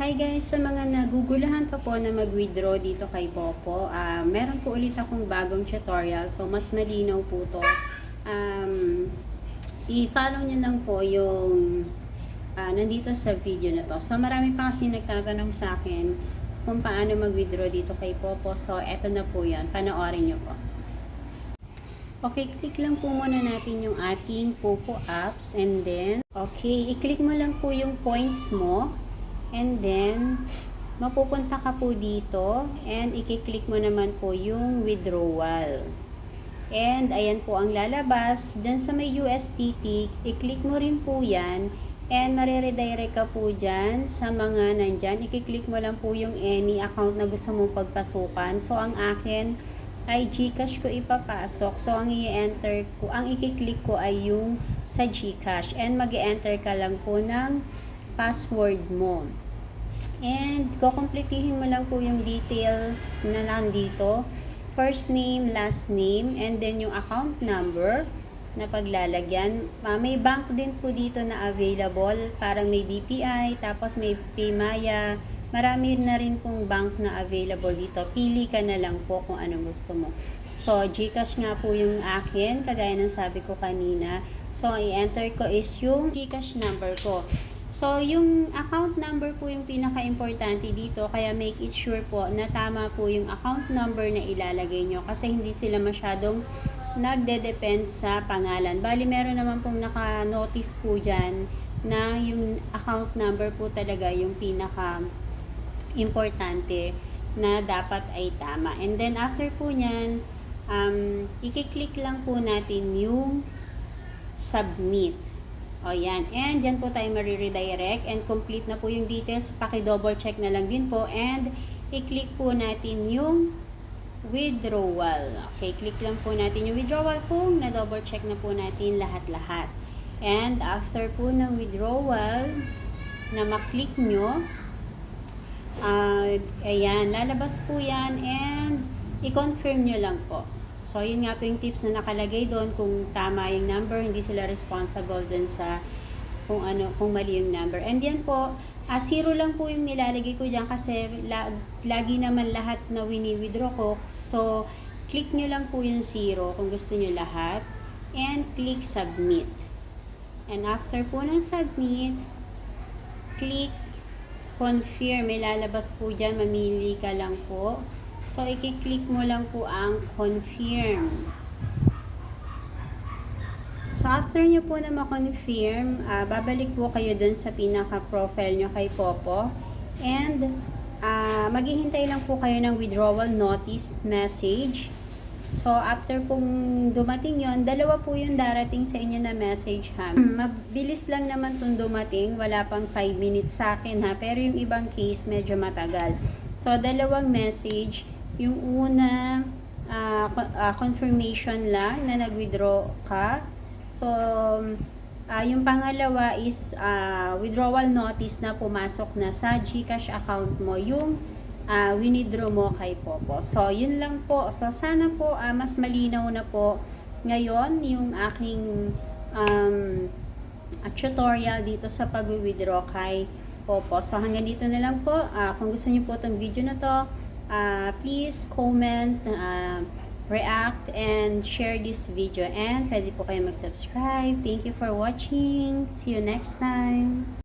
Hi guys, sa mga nagugulahan pa po na mag-withdraw dito kay Popo, meron po ulit akong bagong tutorial. So, mas malinaw po to. I-follow nyo lang po yung nandito sa video na to. So, marami pa kasi nagtatanong sa akin kung paano mag-withdraw dito kay Popo. So, eto na po yan. Panoorin nyo po. Okay, click lang po muna natin yung ating Popo apps and then, okay, i-click mo lang po yung points mo. And then, mapupunta ka po dito and i-click mo naman po yung withdrawal. And, ayan po ang lalabas. Diyan sa may USDT, i-click mo rin po yan. And, mariredirect ka po dyan sa mga nandyan. I-click mo lang po yung any account na gusto mong pagpasukan. So, ang akin ay GCash ko ipapasok. So, ang i-enter ko, ang i-click ko ay yung sa GCash. And, mag-enter ka lang po ng password mo. And, kukumpletihin mo lang po yung details na nandito. First name, last name, and then yung account number na paglalagyan. May bank din po dito na available. Parang may BPI, tapos may Paymaya. Marami na rin pong bank na available dito. Pili ka na lang po kung anong gusto mo. So, GCash nga po yung akin, kagaya ng sabi ko kanina. So, i-enter ko is yung GCash number ko. So, yung account number po yung pinaka-importante dito, kaya make it sure po na tama po yung account number na ilalagay nyo kasi hindi sila masyadong nagde-depend sa pangalan. Bali, meron naman pong naka-notice po dyan na yung account number po talaga yung pinaka-importante na dapat ay tama. And then, after po nyan, i-click lang po natin yung submit. O yan. And dyan po tayo mariredirect and complete na po yung details. Paki-double check na lang din po. And i-click po natin yung withdrawal. Okay, click lang po natin yung withdrawal kung na-double check na po natin lahat-lahat. And after po ng withdrawal na maklik nyo, ayan, lalabas po yan and i-confirm nyo lang po. So, yun nga po yung tips na nakalagay doon. Kung tama yung number, hindi sila responsible doon sa kung mali yung number. And yan po, zero lang po yung nilalagay ko dyan kasi lagi naman lahat na wini-withdraw ko. So, click nyo lang po yung zero kung gusto nyo lahat. And click submit. And after po ng submit, click confirm. May lalabas po dyan, mamili ka lang po. So, i-click mo lang po ang confirm. So, after nyo po na ma-confirm, babalik po kayo dun sa pinaka-profile nyo kay Popo. And, maghihintay lang po kayo ng withdrawal notice message. So, after pong dumating yon, dalawa po yung darating sa inyo na message ha. Mabilis lang naman itong dumating, wala pang 5 minutes sa akin ha. Pero yung ibang case, medyo matagal. So, dalawang message. Yung una, confirmation lang na nag-withdraw ka. So, yung pangalawa is withdrawal notice na pumasok na sa GCash account mo yung winidraw mo kay Popo. So, yun lang po. So, sana po mas malinaw na po ngayon yung aking tutorial dito sa pag-withdraw kay Popo. So, hanggang dito na lang po. Kung gusto niyo po itong video na to, please comment, react, and share this video. And pwede po kayo mag-subscribe. Thank you for watching. See you next time.